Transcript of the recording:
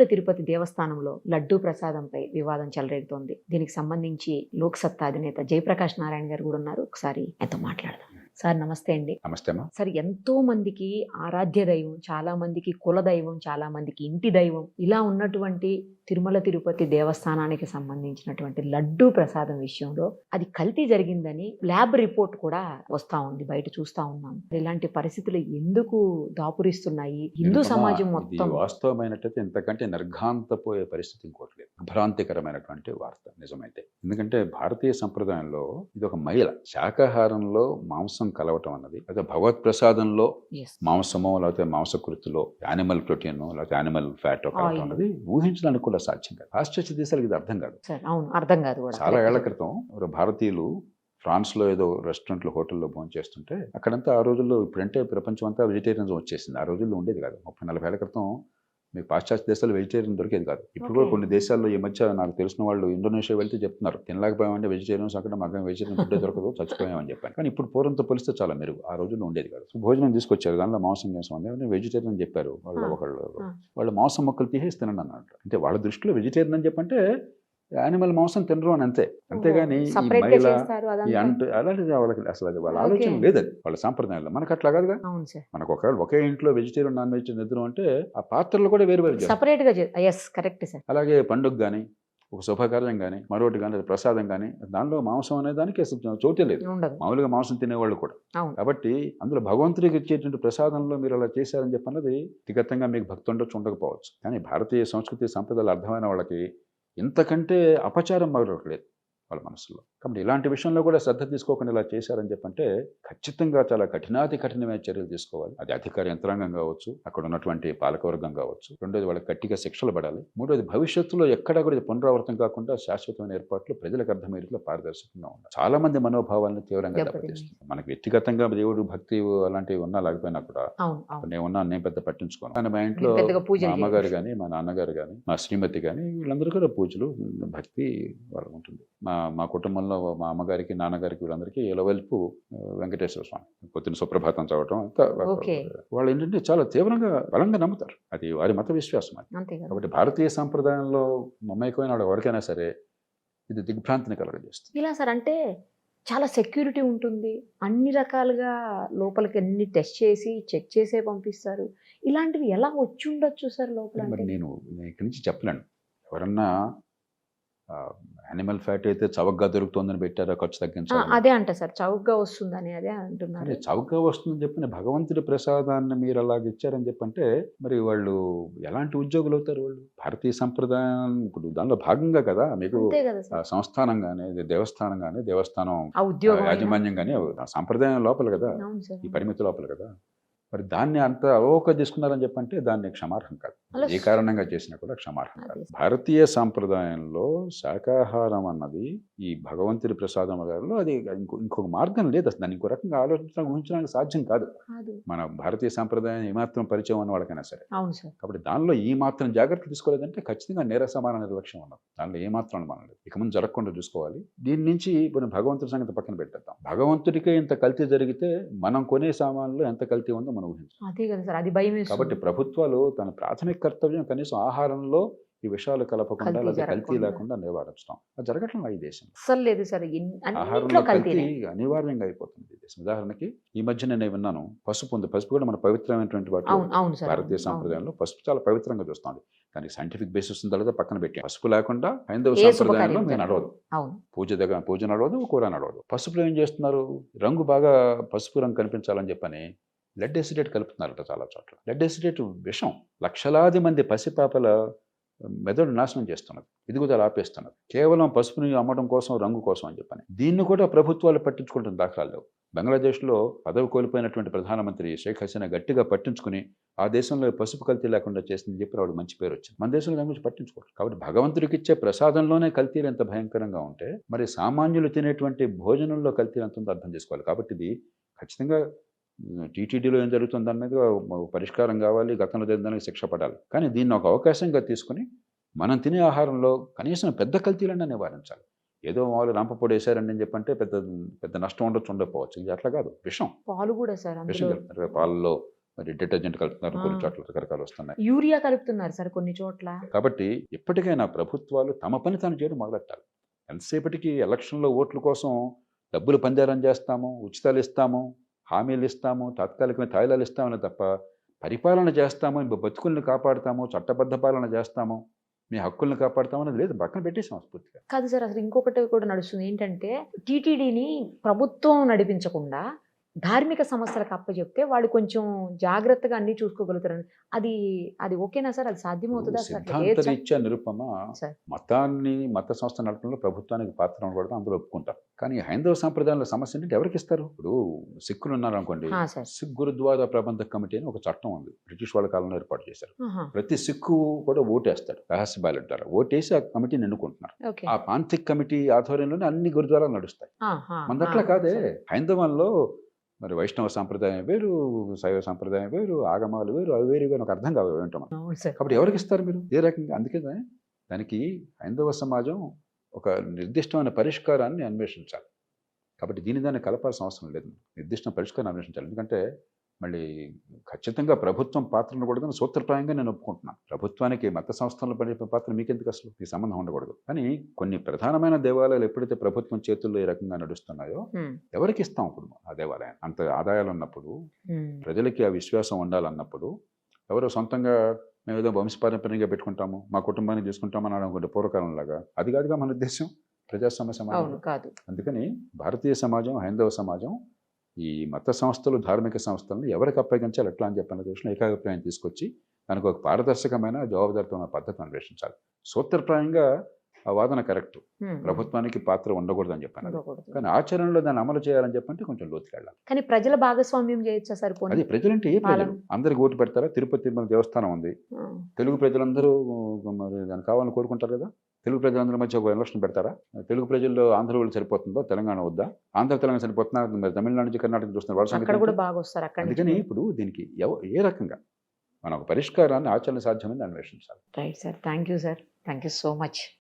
తిరుమల తిరుపతి దేవస్థానంలో లడ్డూ ప్రసాదంపై వివాదం చెలరేగుతోంది. దీనికి సంబంధించి లోక్సత్తా అధినేత జయప్రకాష్ నారాయణ గారు కూడా ఉన్నారు. ఒకసారి ఆయనతో మాట్లాడదాం. సార్ నమస్తే అండి. నమస్తే అమ్మా. సార్, ఎంతో మందికి ఆరాధ్య దైవం, చాలా మందికి కుల దైవం, చాలా మందికి ఇంటి దైవం, ఇలా ఉన్నటువంటి తిరుమల తిరుపతి దేవస్థానానికి సంబంధించినటువంటి లడ్డూ ప్రసాదం విషయంలో అది కల్తీ జరిగిందని ల్యాబ్ రిపోర్ట్ కూడా వస్తా ఉంది, బయట చూస్తా ఉన్నాం. ఇలాంటి పరిస్థితులు ఎందుకు దాపురిస్తున్నాయి? హిందూ సమాజం మొత్తం వాస్తవమైనట్టయితే ఇంతకంటే నిర్ఘాంతపోయే పరిస్థితి ఇంకోటి లేదు. భ్రాంతికరమైనటువంటి వార్త నిజమైతే. ఎందుకంటే భారతీయ సంప్రదాయంలో ఇది ఒక మహిళ శాకాహారంలో మాంసం కలవటం అన్నది, అయితే భగవత్ ప్రసాదంలో మాంసమో లేకపోతే మాంసకృతిలో యానిమల్ ప్రోటీన్ లేకపోతే యానిమల్ ఫ్యాట్ కలవటం అన్నది ఊహించడానికి కూడా సాధ్యం కాదు. పాశ్చాత్య దేశాలకు ఇది అర్థం కాదు. అర్థం కాదు. చాలా ఏళ్ల క్రితం భారతీయులు ఫ్రాన్స్లో ఏదో రెస్టారెంట్లో హోటల్లో భోజనం చేస్తుంటే అక్కడంతా ఆ రోజుల్లో, ఇప్పుడంటే ప్రపంచం అంతా వెజిటేరియనిజం వచ్చేసింది, ఆ రోజుల్లో ఉండేది కాదు. 30-40 ఏళ్ల క్రితం మీకు పాశ్చాత్య దేశాలు వెజిటేరియన్ దొరికేది కాదు. ఇప్పుడు కూడా కొన్ని దేశాల్లో ఈ మధ్య నాకు తెలిసిన వాళ్ళు ఇండోనేషియా వెళ్తే చెప్తున్నారు, తినలేకపోయామంటే వెజిటేరియన్స్ అక్కడ మాకు వెజిటేరియన్ ఫుడ్ దొరకదు, చచ్చిపోయామని చెప్పాను. కానీ ఇప్పుడు పూర్వంతో పోలిస్తే చాలా మెరుగు. ఆ రోజుల్లో ఉండేది కాదు. భోజనం తీసుకొచ్చారు, దానిలో మాంసం ఉంది, వెజిటేరియన్ చెప్పారు వాళ్ళు మాంసం మొక్కలు తీసేసి తినండి అన్నట్టు. అంటే వాళ్ళ దృష్టిలో వెజిటేరియన్ అని చెప్పంటే యానిమల్ మాంసం తినరు అని అంతే. అంతేగాని ఈ మహిళ అలాంటిది వాళ్ళకి అసలు అది వాళ్ళ ఆలోచన లేదది వాళ్ళ సాంప్రదాయంలో. మనకు అట్లా కాదుగా. మనకు ఒకవేళ ఒకే ఇంట్లో వెజిటేరియన్ నాన్ వెజిటేరియన్ ఇద్దరు అంటే ఆ పాత్రలు కూడా వేరు వేరు సెపరేట్ గా. Correct sir. అలాగే పండుగ కానీ ఒక శుభకార్యం కానీ మరొకటి కానీ ప్రసాదం కానీ దానిలో మాంసం అనే దానికి అసలు చోటే లేదు. మామూలుగా మాంసం తినేవాళ్ళు కూడా. కాబట్టి అందులో భగవంతుడికి ఇచ్చేటువంటి ప్రసాదంలో మీరు అలా చేశారని చెప్పన్నది వ్యక్తిగతంగా మీకు భక్తి ఉండొచ్చు, ఉండకపోవచ్చు. కానీ భారతీయ సంస్కృతి సంప్రదాయాలు అర్థమైన వాళ్ళకి ఇంతకంటే అపచారం మరొకలేదు వాళ్ళ మనసులో. కాబట్టి ఇలాంటి విషయంలో కూడా శ్రద్ధ తీసుకోకుండా ఇలా చేశారని చెప్పంటే ఖచ్చితంగా చాలా కఠినమైన చర్యలు తీసుకోవాలి. అది అధికార యంత్రాంగం కావచ్చు, అక్కడ ఉన్నటువంటి పాలకవర్గం కావచ్చు. రెండోది వాళ్ళకి గట్టిగా శిక్షలు పడాలి. మూడోది భవిష్యత్తులో ఎక్కడా కూడా పునరావృతం కాకుండా శాశ్వతమైన ఏర్పాట్లు ప్రజలకు అర్థమయ్యేలా పారదర్శకంగా ఉండాలి. చాలా మంది మనోభావాలను తీవ్రంగా దెబ్బతీస్తుంది. మనకి వ్యక్తిగతంగా దేవుడు భక్తి అలాంటివి ఉన్నా లేకపోయినా కూడా నేను పెద్ద పట్టించుకోను. కానీ మా ఇంట్లో మా అమ్మగారు కానీ మా నాన్నగారు కానీ మా శ్రీమతి కానీ వీళ్ళందరూ కూడా పూజలు భక్తి వాళ్ళకు ఉంటుంది. మా కుటుంబంలో మా అమ్మగారికి నాన్నగారికి వీళ్ళందరికీ ఇలవెల్పు వెంకటేశ్వర స్వామి పొద్దున సుప్రభాతం చదవటం అంతా వాళ్ళు ఏంటంటే చాలా తీవ్రంగా బలంగా నమ్ముతారు. అది వారి మత విశ్వాసం. అది కాబట్టి భారతీయ సంప్రదాయంలో మమైకమైన వాళ్ళు ఎవరికైనా సరే ఇది దిగ్భ్రాంతిని కలగజేస్తుంది. ఇలా సార్ అంటే చాలా సెక్యూరిటీ ఉంటుంది, అన్ని రకాలుగా లోపలికి అన్ని టెస్ట్ చేసి చెక్ చేసే పంపిస్తారు. ఇలాంటివి ఎలా వచ్చి ఉండొచ్చు సార్ లోపల? మరి నేను ఇక్కడి నుంచి చెప్పలేను. ఎవరన్నా యానిమల్ ఫ్యాట్ అయితే చౌకగా దొరుకుతుందని పెట్టారా, ఖర్చు తగ్గించాలి అదే అంట సార్, చౌకగా వస్తుందని అదే అంటున్నారు. చౌకగా వస్తుందని చెప్పిన భగవంతుడి ప్రసాదాన్ని మీరు అలాగ ఇచ్చారని చెప్పంటే మరి వాళ్ళు ఎలాంటి ఉద్యోగులు అవుతారు? వాళ్ళు భారతీయ సంప్రదాయం ఇప్పుడు దానిలో భాగంగా కదా. మీకు సంస్థానం కానీ దేవస్థానం కానీ దేవస్థానం యాజమాన్యం కానీ సంప్రదాయం లోపల కదా, ఈ పరిమితి లోపల కదా. మరి దాన్ని అంత అవోక తీసుకున్నారని చెప్పంటే దాన్ని క్షమార్హం కాదు. ఏ కారణంగా చేసినా కూడా క్షమార్హం కాదు. భారతీయ సాంప్రదాయంలో శాకాహారం అన్నది ఈ భగవంతుడి ప్రసాదం గారిలో అది ఇంకొక మార్గం లేదు. అసలు దాన్ని ఇంకో రకంగా ఊహించడానికి సాధ్యం కాదు. మన భారతీయ సాంప్రదాయం ఏమాత్రం పరిచయం ఉన్న వాళ్ళకైనా సరే. కాబట్టి దానిలో ఈ మాత్రం జాగ్రత్త తీసుకోలేదంటే ఖచ్చితంగా నేర సమాన నిర్లక్ష్యం ఉన్నది. దానిలో ఏమాత్రం అనుమానం లేదు. ఇక ముందు జరగకుండా చూసుకోవాలి. దీని నుంచి ఇప్పుడు భగవంతుడి సంగతి పక్కన పెట్టేద్దాం. భగవంతుడికే ఇంత కల్తీ జరిగితే మనం కొనే సామాన్లో ఎంత కల్తీ ఉందో కాబట్టి ప్రభుత్వాలు తన ప్రాథమిక కర్తవ్యం కనీసం ఆహారంలో ఈ విషయాలు కలపకుండా లేదా కల్తీ లేకుండా నివారించడం. అది జరగటం ఈ దేశం ఆహారంలో కల్తీ అనివార్యంగా అయిపోతుంది ఈ దేశం. ఉదాహరణకి ఈ మధ్య నేను విన్నాను, పసుపు ఉంది. పసుపు కూడా మన పవిత్రమైనటువంటి వాటి భారతీయ సంప్రదాయంలో పసుపు చాలా పవిత్రంగా చూస్తుంది. దానికి సైంటిఫిక్ బేసిస్ ఉందా లేదా పక్కన పెట్టి, పసుపు లేకుండా హైందవ సంప్రదాయంలో మేము నడవదు. పూజ నడవదు, కూర నడవదు. పసుపులో ఏం చేస్తున్నారు? రంగు బాగా పసుపు రంగు కనిపించాలని చెప్పని లెడ్ ఎసిడేట్ కలుపుతున్నారట చాలా చోట్ల. లెడ్ ఎసిడేట్ విషం. లక్షలాది మంది పసిపాపల మెదడు నాశనం చేస్తున్నది, ఎదుగుదల ఆపేస్తున్నది. కేవలం పసుపుని అమ్మడం కోసం, రంగు కోసం అని చెప్పని. దీన్ని కూడా ప్రభుత్వాలు పట్టించుకుంటున్న దాఖలాలు లేవు. బంగ్లాదేశ్లో పదవి కోల్పోయినటువంటి ప్రధానమంత్రి షేక్ హసీనా గట్టిగా పట్టించుకుని ఆ దేశంలో పసుపు కల్తీ లేకుండా చేసిందని చెప్పి వాడు మంచి పేరు వచ్చింది. మన దేశంలో దాని గురించి పట్టించుకోరు. కాబట్టి భగవంతుడికి ఇచ్చే ప్రసాదంలోనే కల్తీలు ఎంత భయంకరంగా ఉంటే మరి సామాన్యులు తినేటువంటి భోజనంలో కల్తీలు ఎంత ఉందో అర్థం చేసుకోవాలి. కాబట్టి ఇది ఖచ్చితంగా టీటీడీలో ఏం జరుగుతుంది అనేది పరిష్కారం కావాలి, గతంలో దానికి శిక్ష పడాలి. కానీ దీన్ని ఒక అవకాశంగా తీసుకుని మనం తినే ఆహారంలో కనీసం పెద్ద కల్తీలన్నా నివారించాలి. ఏదో మామూలు రంపపొడి వేసారండి అని చెప్పంటే పెద్ద పెద్ద నష్టం ఉండొచ్చు, ఉండకపోవచ్చు. ఇది అట్లా కాదు. విషం. పాలు కూడా సార్, విషం కలుపుతారు పాలలో, మరి డిటర్జెంట్ కలుపుతున్నారు, కొన్ని చోట్ల రకరకాలు వస్తున్నాయి. యూరియా కలుపుతున్నారు సార్ కొన్ని చోట్ల. కాబట్టి ఎప్పటికైనా ప్రభుత్వాలు తమ పని తాను చేయడం మొదలెట్టాలి. ఎంతసేపటికి ఎలక్షన్లో ఓట్ల కోసం డబ్బులు పంజారం చేస్తాము, ఉచితాలు ఇస్తాము, హామీలు ఇస్తాము, తాత్కాలికమైన తాయిలాలు ఇస్తామని తప్ప పరిపాలన చేస్తాము, బతుకుల్ని కాపాడుతాము, చట్టబద్ధ పాలన చేస్తాము, మీ హక్కుల్ని కాపాడుతాము అనేది లేదు, పక్కన పెట్టేసాం స్ఫూర్తిగా. కాదు సార్, అసలు ఇంకొకటి కూడా నడుస్తుంది ఏంటంటే టీటీడీని ప్రభుత్వం నడిపించకుండా ధార్మిక సమస్యలకు అప్పచెప్తే వాళ్ళు కొంచెం జాగ్రత్తగా అన్ని చూసుకోగలుగుతారు. అది అది ఓకేనా సార్? అది సాధ్యమవుతుందా అసలు? అట్లా సిద్ధాంత చేయొచ్చా? రీత్యా నిరుపమ సార్. మతాన్ని, మత సంస్థ నడపడంలో ప్రభుత్వానికి పాత్ర ఉండకూడదు, అందులో ఒప్పుకుంటారు. కానీ హైందవ సాంప్రదాయంలో సమస్య ఏంటంటే ఎవరికి ఇస్తారు? ఇప్పుడు సిక్కులు ఉన్నారనుకోండి, సార్. సిక్ గురుద్వారా ప్రబంధక కమిటీ అని ఒక చట్టం ఉంది, బ్రిటిష్ వాళ్ళ కాలంలో ఏర్పాటు చేశారు. ఆహా. ప్రతి సిక్కు కూడా ఓటేస్తాడు, రహస్య బ్యాలెట్ ద్వారా ఓటేసి ఆ కమిటీని ఎన్నుకుంటున్నారు. ఓకే. ఆ పాంథిక్ కమిటీ ఆధ్వర్యంలోనే అన్ని గురుద్వారాలు నడుస్తాయి. ఆహా. మనదట్లా కాదే. సరే. హైందవంలో మరి వైష్ణవ సాంప్రదాయం వేరు, శైవ సాంప్రదాయం వేరు, ఆగమాలు వేరు, అవి వేరు వేరు, నాకు అర్థం కాదు ఏంటో మనం. అవును సార్. కాబట్టి ఎవరికి ఇస్తారు మీరు ఏ రకంగా? అందుకే దానికి హైందవ సమాజం ఒక నిర్దిష్టమైన పరిష్కారాన్ని అన్వేషించాలి. కాబట్టి దాన్ని కలపాల్సిన అవసరం లేదు, నిర్దిష్ట పరిష్కారం అన్వేషించాలి. ఎందుకంటే మళ్ళీ ఖచ్చితంగా ప్రభుత్వం పాత్ర ఉండకూడదని సూత్రప్రాయంగా నేను ఒప్పుకుంటున్నాను. ప్రభుత్వానికి మత సంస్థల్లో పడే పాత్ర మీకెందుకు, అసలు మీ సంబంధం ఉండకూడదు. కానీ కొన్ని ప్రధానమైన దేవాలయాలు ఎప్పుడైతే ప్రభుత్వం చేతుల్లో ఈ రకంగా నడుస్తున్నాయో ఎవరికి ఇస్తాం ఇప్పుడు ఆ దేవాలయం? అంత ఆదాయాలు ఉన్నప్పుడు, ప్రజలకి ఆ విశ్వాసం ఉండాలన్నప్పుడు, ఎవరో సొంతంగా మేము ఏదో వంశపారంపర్యంగా పెట్టుకుంటాము, మా కుటుంబాన్ని చూసుకుంటామని అనుకుంటే పూర్వకాలంలాగా, అది కాదుగా మన ఉద్దేశం ప్రజాస్వామ్య సమాజం కాదు. అందుకని భారతీయ సమాజం, హైందవ సమాజం ఈ మత సంస్థలు, ధార్మిక సంస్థలను ఎవరికి అప్పగించాలి ఎట్లా అని చెప్పిన దృష్టిలో ఏకాభిప్రాయం తీసుకొచ్చి దానికి ఒక పారదర్శకమైన జవాబుదారితమైన పద్ధతిని అన్వేషించాలి. సూత్రప్రాయంగా ఆ వాదన కరెక్ట్, ప్రభుత్వానికి పాత్ర ఉండకూడదని చెప్పాను. కానీ ఆచరణలో దాన్ని అమలు చేయాలని చెప్పంటే కొంచెం లోతుకి వెళ్ళాలి. కానీ ప్రజల భాగస్వామ్యం చేయొచ్చా సార్? అది ప్రజలంటే ఏ ప్రజలు? అందరికి ఓటు పెడతారా? తిరుపతి తిరుమల దేవస్థానం ఉంది, తెలుగు ప్రజలందరూ మరి దాన్ని కావాలని కోరుకుంటారు కదా. తెలుగు ప్రజలందరి మధ్య ఒక ఎలక్షన్ పెడతారా? తెలుగు ప్రజల్లో ఆంధ్ర వాళ్ళు సరిపోతుందో, తెలంగాణ వద్దా? ఆంధ్ర తెలంగాణ సరిపోతున్నా, మరి తమిళనాడు నుంచి కర్ణాటక చూస్తున్నారు. అందుకని ఇప్పుడు దీనికి ఏ రకంగా మనం ఒక పరిష్కారాన్ని ఆచరణ సాధ్యమని అన్వేషించాలి. Right sir, thank you sir, thank you so much.